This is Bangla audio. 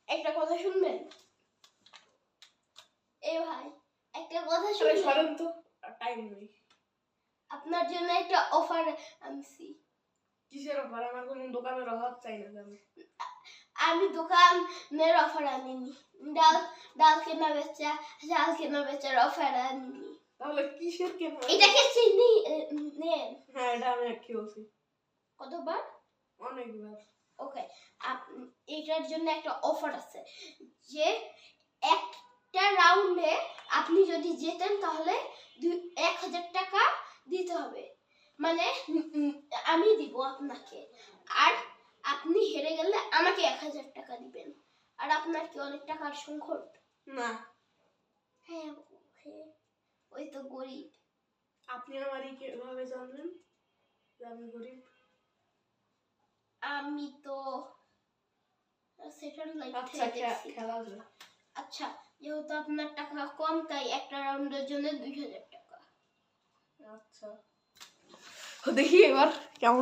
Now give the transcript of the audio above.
একটা কথা শুনবেন? এ ভাই একটা কথা শুনবেন? সরেন তো, টাইম নেই। আপনার জন্য একটা অফার আনছি। কিসের অফার? আমার কোনো দোকানের অফার চাই না আমি। আমি দোকানের অফার আনিনি, ডাল কেনা বেচা, চাল কেনা বেচার অফার আনিনি। তাহলে কিসের কেন? এটাকে চিনি নেন। হ্যাঁ, এটা আমি খেয়েছি। কতবার? অনেকবার। ওকে, এটার জন্য একটা অফার আছে যে একটা রাউন্ডে আপনি যদি জেতেন তাহলে 1000 টাকা দিতে হবে, মানে আমি দিব আপনাকে, আর আপনি হেরে গেলে আমাকে 1000 টাকা দিবেন। আর আপনার কি অনেক টাকার সংকট? না। হ্যাঁ, ওই তো গরিব। আপনি আমারই কিভাবে জানলেন যে আমি গরিব? আমি তো সেকেন্ড লাইফ আচ্ছা, থেকে দেখছি। খেলা যায়। আচ্ছা, যেহেতু আপনার টাকা কম তাই একটা রাউন্ডের জন্য 2000 টাকা। আচ্ছা, দেখি এবার কেমন